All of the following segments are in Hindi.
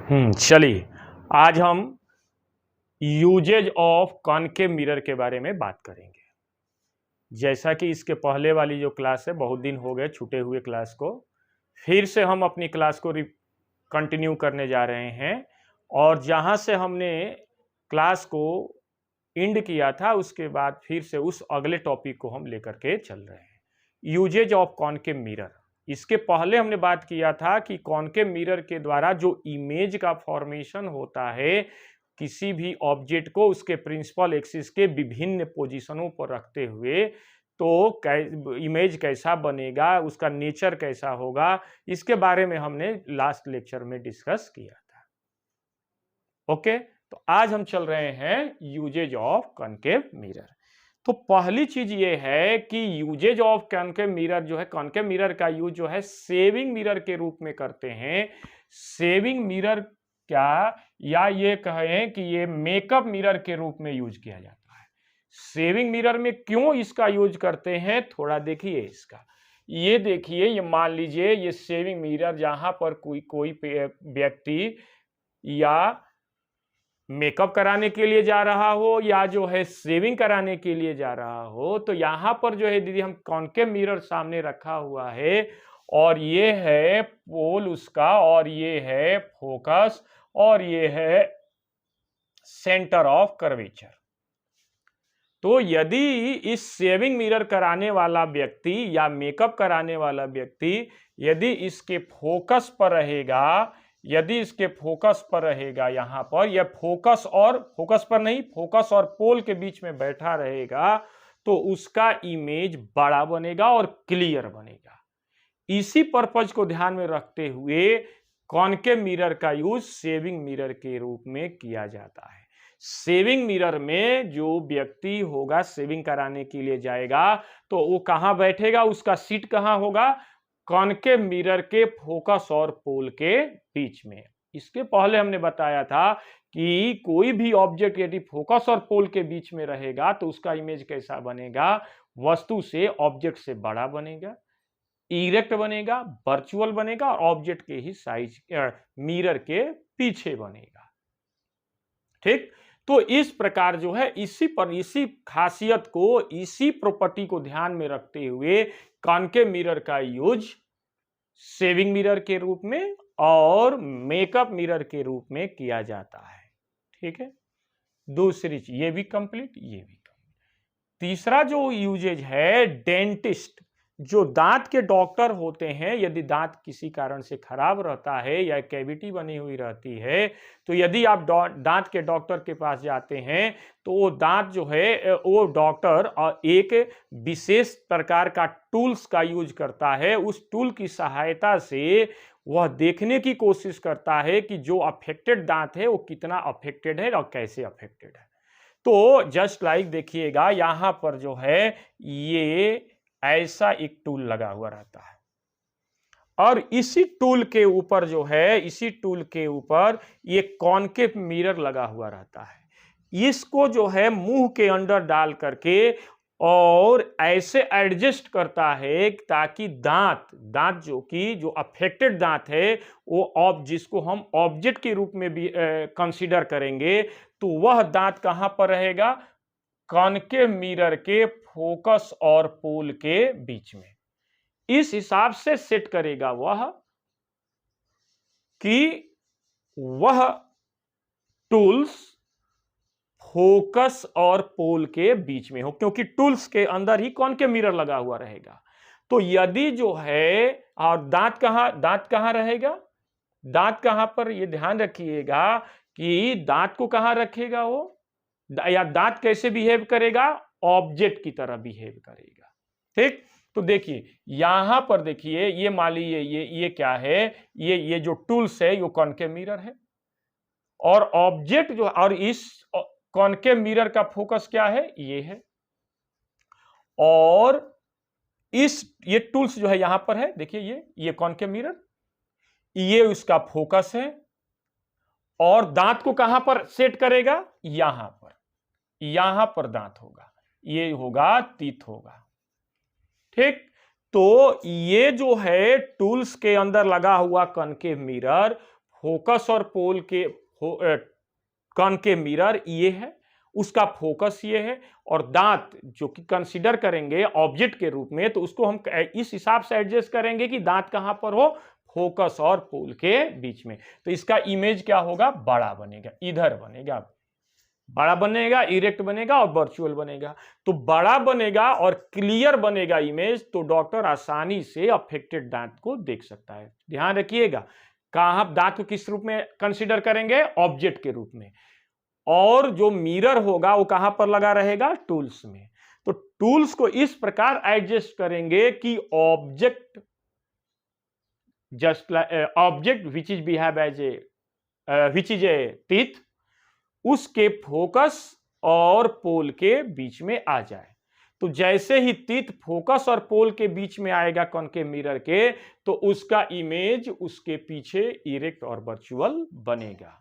चलिए आज हम यूजेज ऑफ कॉनकेव मिरर के बारे में बात करेंगे। जैसा कि इसके पहले वाली जो क्लास है, बहुत दिन हो गए छूटे हुए क्लास को, फिर से हम अपनी क्लास को कंटिन्यू करने जा रहे हैं। और जहां से हमने क्लास को एंड किया था, उसके बाद फिर से उस अगले टॉपिक को हम लेकर के चल रहे हैं, यूजेज ऑफ कॉनकेव मिरर। इसके पहले हमने बात किया था कि कॉनकेव मिरर के द्वारा जो इमेज का फॉर्मेशन होता है किसी भी ऑब्जेक्ट को उसके प्रिंसिपल एक्सिस के विभिन्न पोजीशनों पर रखते हुए, तो इमेज कैसा बनेगा, उसका नेचर कैसा होगा, इसके बारे में हमने लास्ट लेक्चर में डिस्कस किया था। ओके, तो आज हम चल रहे हैं यूजेज ऑफ कॉनकेव मिरर। तो पहली चीज ये है कि यूजेज ऑफ कॉनकेव मिरर जो है, कॉनकेव मिरर का यूज जो है सेविंग मिरर के रूप में करते हैं। सेविंग मिरर क्या, या ये कहें कि ये मेकअप मिरर के रूप में यूज किया जाता है। सेविंग मिरर में क्यों इसका यूज करते हैं, थोड़ा देखिए इसका। ये देखिए, ये मान लीजिए ये सेविंग मिरर, जहां पर कोई व्यक्ति या मेकअप कराने के लिए जा रहा हो या जो है सेविंग कराने के लिए जा रहा हो, तो यहां पर जो है दीदी हम कॉनकेव मिरर सामने रखा हुआ है, और ये है पोल उसका, और ये है फोकस, और ये है सेंटर ऑफ कर्वेचर। तो यदि इस सेविंग मिरर कराने वाला व्यक्ति या मेकअप कराने वाला व्यक्ति यदि इसके फोकस पर रहेगा, यहां पर, या फोकस पर नहीं, फोकस और पोल के बीच में बैठा रहेगा, तो उसका इमेज बड़ा बनेगा और क्लियर बनेगा। इसी पर्पज को ध्यान में रखते हुए कॉनकेव मिरर का यूज सेविंग मिरर के रूप में किया जाता है। सेविंग मिरर में जो व्यक्ति होगा, सेविंग कराने के लिए जाएगा, तो वो कहां बैठेगा, उसका सीट कहां होगा, कॉनकेव मिरर के फोकस और पोल के बीच में। इसके पहले हमने बताया था कि कोई भी ऑब्जेक्ट यदि फोकस और पोल के बीच में रहेगा तो उसका इमेज कैसा बनेगा, वस्तु से, ऑब्जेक्ट से बड़ा बनेगा, इरेक्ट बनेगा, वर्चुअल बनेगा, और ऑब्जेक्ट के ही साइज मिरर के पीछे बनेगा। ठीक, तो इस प्रकार जो है इसी खासियत को, इसी प्रॉपर्टी को ध्यान में रखते हुए कॉनकेव मिरर का यूज सेविंग मिरर के रूप में और मेकअप मिरर के रूप में किया जाता है। ठीक है, दूसरी चीज, ये भी कंप्लीट, ये भी कंप्लीट। तीसरा जो यूजेज है, डेंटिस्ट, जो दांत के डॉक्टर होते हैं, यदि दांत किसी कारण से खराब रहता है या कैविटी बनी हुई रहती है, तो यदि आप दांत के डॉक्टर के पास जाते हैं, तो वो दांत जो है, वो डॉक्टर एक विशेष प्रकार का टूल्स का यूज करता है। उस टूल की सहायता से वह देखने की कोशिश करता है कि जो अफेक्टेड दांत है वो कितना अफेक्टेड है और कैसे अफेक्टेड है। तो जस्ट लाइक देखिएगा, यहां पर जो है ये ऐसा एक टूल लगा हुआ रहता है, और इसी टूल के ऊपर जो है, इसी टूल के ऊपर ये कॉनकेव मिरर लगा हुआ रहता है। इसको जो है मुंह के अंदर डाल करके और ऐसे एडजस्ट करता है ताकि दांत जो अफेक्टेड दांत है, वो जिसको हम ऑब्जेक्ट के रूप में भी कंसीडर करेंगे, तो वह दांत कहां पर रहेगा, कॉनकेव मिरर के फोकस और पोल के बीच में। इस हिसाब से सेट करेगा वह कि वह टूल्स फोकस और पोल के बीच में हो, क्योंकि टूल्स के अंदर ही कॉनकेव मिरर लगा हुआ रहेगा। तो यदि जो है, और दांत कहां रहेगा, दांत कहां पर, यह ध्यान रखिएगा कि दांत को कहां रखेगा वो, या दांत कैसे बिहेव करेगा, ऑब्जेक्ट की तरह बिहेव करेगा। ठीक, तो देखिए यहां पर देखिए, ये मान लीजिए ये क्या है, ये जो टूल्स है, ये कॉनकेव मिरर है, और ऑब्जेक्ट जो, और इस कॉनकेव मिरर का फोकस क्या है, ये है, और ये टूल्स जो है यहां पर है, देखिए ये कॉनकेव मिरर, ये उसका फोकस है, और दांत को कहां पर सेट करेगा, यहां पर दांत होगा, ये होगा तीत होगा। ठीक, तो ये जो है टूल्स के अंदर लगा हुआ कॉनकेव मिरर फोकस और पोल के कॉनकेव मिरर ये है, उसका फोकस ये है, और दांत जो कि कंसीडर करेंगे ऑब्जेक्ट के रूप में, तो उसको हम इस हिसाब से एडजस्ट करेंगे कि दांत कहां पर हो, फोकस और पोल के बीच में। तो इसका इमेज क्या होगा, बड़ा बनेगा, इधर बनेगा, बड़ा बनेगा, इरेक्ट बनेगा और वर्चुअल बनेगा। तो बड़ा बनेगा और क्लियर बनेगा इमेज, तो डॉक्टर आसानी से अफेक्टेड दांत को देख सकता है। ध्यान रखिएगा, कहां दांत को किस रूप में कंसीडर करेंगे, ऑब्जेक्ट के रूप में, और जो मिरर होगा वो कहां पर लगा रहेगा, टूल्स में। तो टूल्स को इस प्रकार एडजस्ट करेंगे कि object just object which is behave as a which is a teeth, उसके फोकस और पोल के बीच में आ जाए। तो जैसे ही टीथ फोकस और पोल के बीच में आएगा कॉनकेव मिरर के, तो उसका इमेज उसके पीछे इरेक्ट और वर्चुअल बनेगा।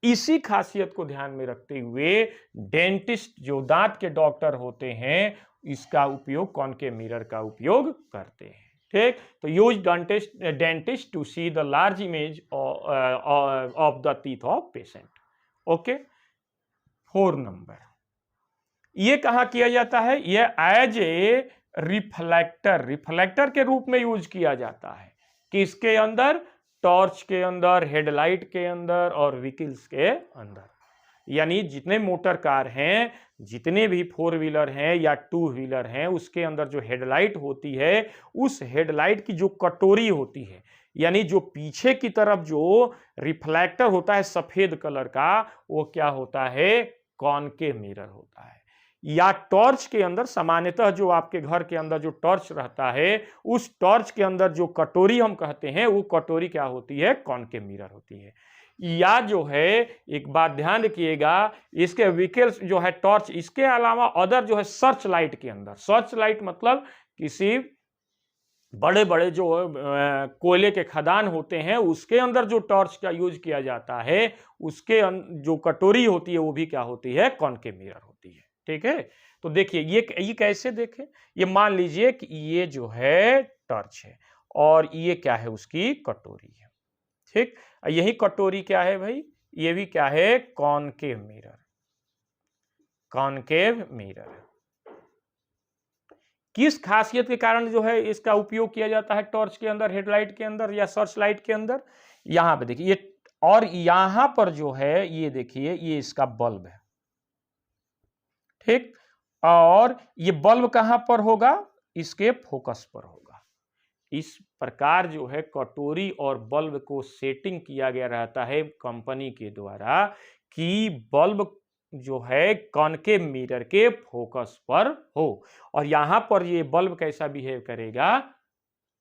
इसी खासियत को ध्यान में रखते हुए डेंटिस्ट जो दांत के डॉक्टर होते हैं, इसका उपयोग कॉनकेव मिरर का उपयोग करते हैं। ठीक, तो use dentist to see the large image of the teeth of patient. Okay, 4 number, ये कहां किया जाता है, ये एज ए रिफ्लेक्टर, रिफ्लेक्टर के रूप में यूज किया जाता है। किसके अंदर, टॉर्च के अंदर, हेडलाइट के अंदर और व्हीकल्स के अंदर। यानी जितने मोटर कार हैं, जितने भी 4 व्हीलर हैं या 2 व्हीलर हैं, उसके अंदर जो हेडलाइट होती है, उस हेडलाइट की जो कटोरी होती है, यानी जो पीछे की तरफ जो रिफ्लेक्टर होता है सफेद कलर का, वो क्या होता है, कॉनकेव मिरर होता है। या टॉर्च के अंदर, सामान्यतः जो आपके घर के अंदर जो टॉर्च रहता है, उस टॉर्च के अंदर जो कटोरी हम कहते हैं, वो कटोरी क्या होती है, कॉनकेव मिरर होती है। या जो है, एक बात ध्यान रखिएगा, इसके व्हीकल्स जो है टॉर्च, इसके अलावा अदर जो है सर्च लाइट के अंदर, सर्च लाइट मतलब किसी बड़े बड़े जो कोयले के खदान होते हैं, उसके अंदर जो टॉर्च का यूज किया जाता है, उसके जो कटोरी होती है वो भी क्या होती है, कॉनकेव मिरर होती है। ठीक है, तो देखिए ये कैसे देखें, ये मान लीजिए कि ये जो है टॉर्च है और ये क्या है, उसकी कटोरी है। ठीक, यही कटोरी क्या है भाई, ये भी क्या है, कॉनकेव मिरर, कॉनकेव मिरर। किस खासियत के कारण जो है इसका उपयोग किया जाता है टॉर्च के अंदर, हेडलाइट के अंदर या सर्च लाइट के अंदर, यहां पे देखिए ये, और यहां पर जो है ये देखिए, ये इसका बल्ब है। ठीक, और ये बल्ब कहां पर होगा, इसके फोकस पर होगा। इस प्रकार जो है कटोरी और बल्ब को सेटिंग किया गया रहता है कंपनी के द्वारा कि बल्ब जो है कॉनकेव मिरर के फोकस पर हो, और यहां पर ये बल्ब कैसा बिहेव करेगा,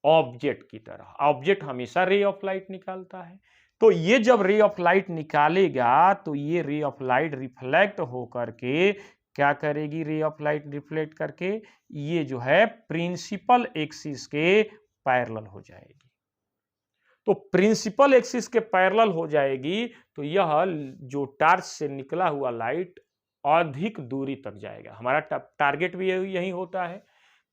ऑब्जेक्ट की तरह। ऑब्जेक्ट हमेशा रे ऑफ लाइट निकालता है, तो ये जब रे ऑफ लाइट निकालेगा, तो ये रे ऑफ लाइट रिफ्लेक्ट होकर के क्या करेगी, रे ऑफ लाइट रिफ्लेक्ट करके ये जो है प्रिंसिपल एक्सिस के पैरेलल हो जाएगी। तो प्रिंसिपल एक्सिस के पैरेलल हो जाएगी, तो यह जो टॉर्च से निकला हुआ लाइट अधिक दूरी तक जाएगा। हमारा टारगेट भी यही होता है,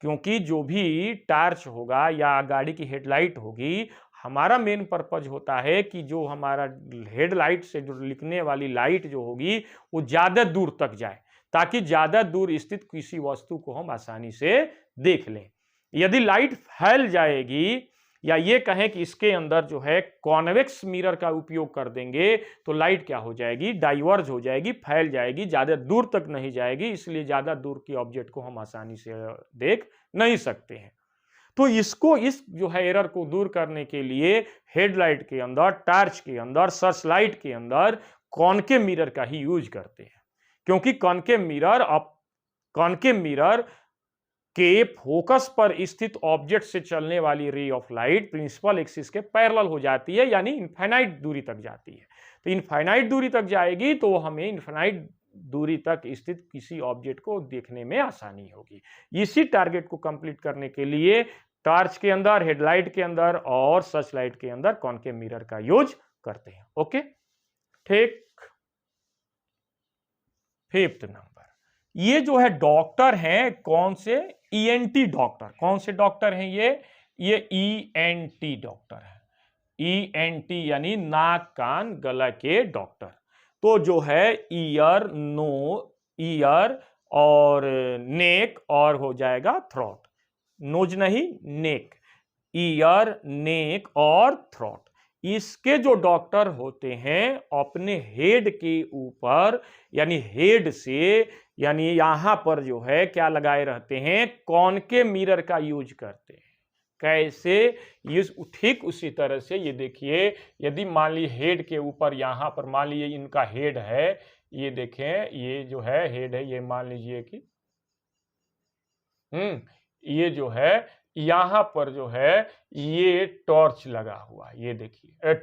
क्योंकि जो भी टॉर्च होगा या गाड़ी की हेडलाइट होगी, हमारा मेन पर्पज होता है कि जो हमारा हेडलाइट से जो लिखने वाली लाइट जो होगी, वो ज्यादा दूर तक जाए, ताकि ज्यादा दूर स्थित किसी वस्तु को हम आसानी से देख लें। यदि लाइट फैल जाएगी, या ये कहें कि इसके अंदर जो है कॉन्वेक्स मिरर का उपयोग कर देंगे, तो लाइट क्या हो जाएगी, डाइवर्ज हो जाएगी, फैल जाएगी, ज्यादा दूर तक नहीं जाएगी, इसलिए ज्यादा दूर के ऑब्जेक्ट को हम आसानी से देख नहीं सकते हैं। तो इस जो है एरर को दूर करने के लिए हेडलाइट के अंदर, टॉर्च के अंदर, सर्च लाइट के अंदर कॉनकेव मिरर का ही यूज करते हैं, क्योंकि कॉनकेव मिरर के फोकस पर स्थित ऑब्जेक्ट से चलने वाली ray of light principal axis के पैरेलल हो जाती है, यानी इनफाइनाइट दूरी तक जाती है। तो इनफाइनाइट दूरी तक जाएगी, तो हमें इनफाइनाइट दूरी तक स्थित किसी ऑब्जेक्ट को देखने में आसानी होगी। इसी टारगेट को कंप्लीट करने के लिए टॉर्च के अंदर, हेडलाइट के अंदर और सर्च लाइट के अंदर कॉनकेव मिरर का यूज करते हैं। ओके, ठीक। 5th नंबर, ये जो है डॉक्टर हैं, कौन से, ईएनटी डॉक्टर। कौन से डॉक्टर हैं ये ईएनटी डॉक्टर है। ENT यानी नाक कान गला के डॉक्टर। तो जो है ईयर, ईयर और नेक और हो जाएगा थ्रोट। नोज नहीं, नेक, ईयर, नेक और थ्रोट। इसके जो डॉक्टर होते हैं अपने हेड के ऊपर यानी हेड से यानी यहां पर जो है क्या लगाए रहते हैं, कॉनकेव मिरर का यूज करते हैं। कैसे, ये ठीक उसी तरह से ये देखिए, यदि मान लीजिए हेड के ऊपर यहां पर मान लीजिए इनका हेड है, ये देखें ये जो है हेड है, ये मान लीजिए कि ये जो है यहां पर जो है ये टॉर्च लगा हुआ, ये देखिए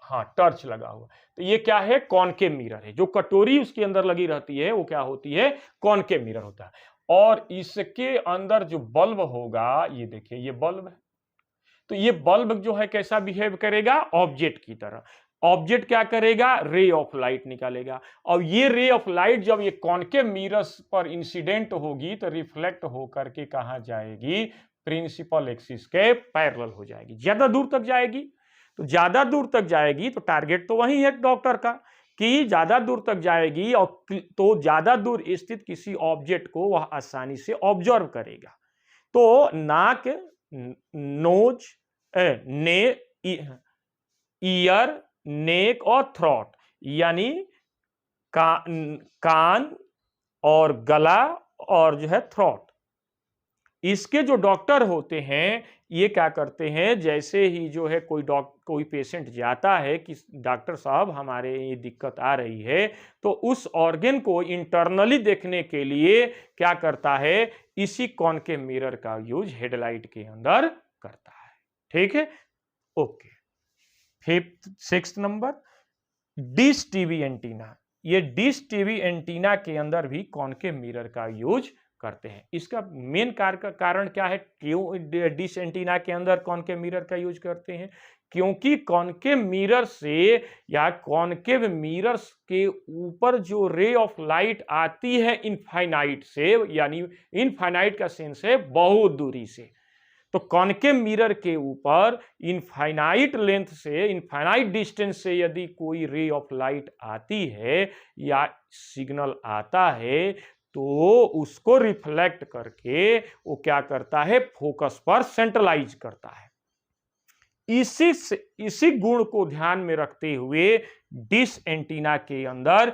हाँ टॉर्च लगा हुआ। तो ये क्या है, कॉनकेव मिरर है। जो कटोरी उसके अंदर लगी रहती है वो क्या होती है, कॉनकेव मिरर होता है। और इसके अंदर जो बल्ब होगा, ये देखिए ये बल्ब है। तो ये बल्ब जो है कैसा बिहेव करेगा, ऑब्जेक्ट की तरह। ऑब्जेक्ट क्या करेगा, रे ऑफ लाइट निकालेगा। और ये रे ऑफ लाइट जब ये कॉनकेव मिरर्स पर इंसिडेंट होगी तो रिफ्लेक्ट होकर के कहां जाएगी, प्रिंसिपल एक्सिस के पैरेलल हो जाएगी, ज्यादा दूर तक जाएगी। तो ज्यादा दूर तक जाएगी तो टारगेट तो वही है डॉक्टर का कि ज्यादा दूर तक जाएगी, और तो ज्यादा दूर स्थित किसी ऑब्जेक्ट को वह आसानी से ऑब्जर्व करेगा। तो नाक, नोज, ने, ईयर, नेक और थ्रोट यानी कान और गला और जो है थ्रोट, इसके जो डॉक्टर होते हैं ये क्या करते हैं, जैसे ही जो है कोई पेशेंट जाता है कि डॉक्टर साहब हमारे ये दिक्कत आ रही है, तो उस ऑर्गन को इंटरनली देखने के लिए क्या करता है, इसी कॉनकेव मिरर का यूज हेडलाइट के अंदर करता है। ठीक है, okay. Sixth number, dish TV antenna. ये डिश टीवी एंटीना के अंदर भी कॉनकेव मिरर का यूज करते हैं। इसका मेन कारण क्या है, क्यों डिश एंटीना के अंदर कॉनकेव मिरर का यूज करते हैं, क्योंकि कॉनकेव मिरर से या कॉनकेव मिरर्स के ऊपर जो रे ऑफ लाइट आती है इनफाइनाइट से, यानी इनफाइनाइट का सेंस है बहुत दूरी से, तो कॉनकेव मिरर के ऊपर इनफाइनाइट लेंथ से, इनफाइनाइट डिस्टेंस से यदि कोई रे ऑफ लाइट आती है या सिग्नल आता है तो उसको रिफ्लेक्ट करके वो क्या करता है, फोकस पर सेंट्रलाइज करता है। इसी गुण को ध्यान में रखते हुए डिश एंटीना के अंदर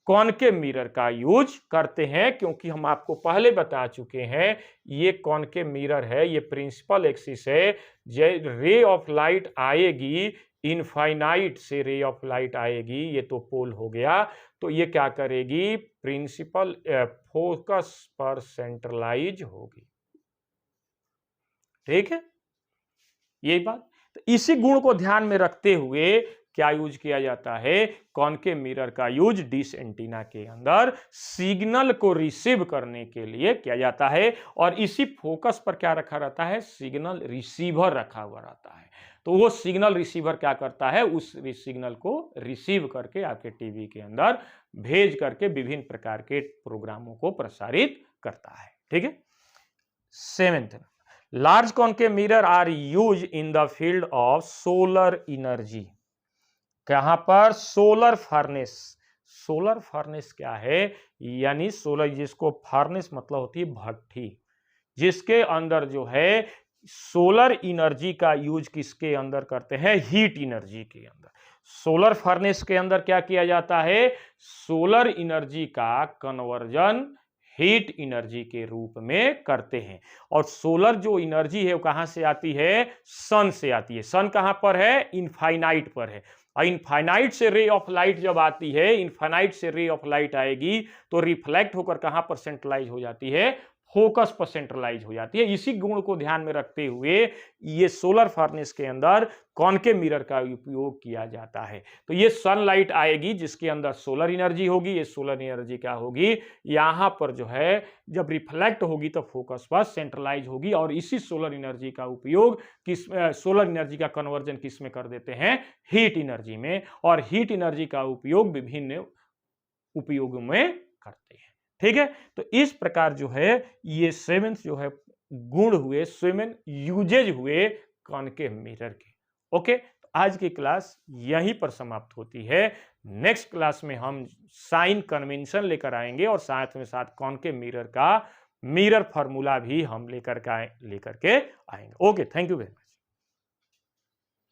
कॉनकेव मिरर का यूज करते हैं, क्योंकि हम आपको पहले बता चुके हैं ये कॉनकेव मिरर है, ये प्रिंसिपल एक्सिस है। रे ऑफ लाइट आएगी, इनफाइनाइट से रे ऑफ लाइट आएगी, ये तो पोल हो गया, तो ये क्या करेगी, प्रिंसिपल फोकस पर सेंट्रलाइज होगी। ठीक है, यही बात। तो इसी गुण को ध्यान में रखते हुए क्या यूज किया जाता है, कॉनकेव मिरर का यूज डिश एंटीना के अंदर सिग्नल को रिसीव करने के लिए किया जाता है। और इसी फोकस पर क्या रखा रहता है, सिग्नल रिसीवर रखा हुआ रहता है। तो वो सिग्नल रिसीवर क्या करता है, उस सिग्नल को रिसीव करके आपके टीवी के अंदर भेज करके विभिन्न प्रकार के प्रोग्रामों को प्रसारित करता है। ठीक है, seventh, large concave mirror are used in the field of solar energy. कहां पर, सोलर फर्नेस। सोलर फर्नेस क्या है, यानी सोलर, जिसको फर्नेस मतलब होती है भट्ठी, जिसके अंदर जो है सोलर एनर्जी का यूज किसके अंदर करते हैं, हीट एनर्जी के अंदर। सोलर फर्नेस के अंदर क्या किया जाता है, सोलर एनर्जी का कन्वर्जन हीट एनर्जी के रूप में करते हैं। और सोलर जो एनर्जी है वो कहां से आती है, सन से आती है। सन कहां पर है, इनफाइनाइट पर है। और इनफाइनाइट से रे ऑफ लाइट जब आती है, इनफाइनाइट से रे ऑफ लाइट आएगी तो रिफ्लेक्ट होकर कहां पर सेंट्रलाइज हो जाती है, फोकस पर सेंट्रलाइज हो जाती है। इसी गुण को ध्यान में रखते हुए ये सोलर फर्नेस के अंदर कॉनकेव मिरर का उपयोग किया जाता है। तो ये सनलाइट आएगी जिसके अंदर सोलर एनर्जी होगी, ये सोलर एनर्जी क्या होगी, यहां पर जो है जब रिफ्लेक्ट होगी तो फोकस पर सेंट्रलाइज होगी। और इसी सोलर एनर्जी का उपयोग सोलर एनर्जी का कन्वर्जन किस में कर देते हैं, हीट एनर्जी में। और हीट एनर्जी का उपयोग विभिन्न उपयोगों में करते हैं। ठीक है, तो इस प्रकार जो है ये 7 जो है गुण हुए, 7 यूजेज हुए कॉनकेव मिरर के। ओके, तो आज की क्लास यहीं पर समाप्त होती है। नेक्स्ट क्लास में हम साइन कन्वेंशन लेकर आएंगे और साथ में साथ कॉनकेव मिरर का मिरर फार्मूला भी हम लेकर के आएंगे। Okay, thank you very much.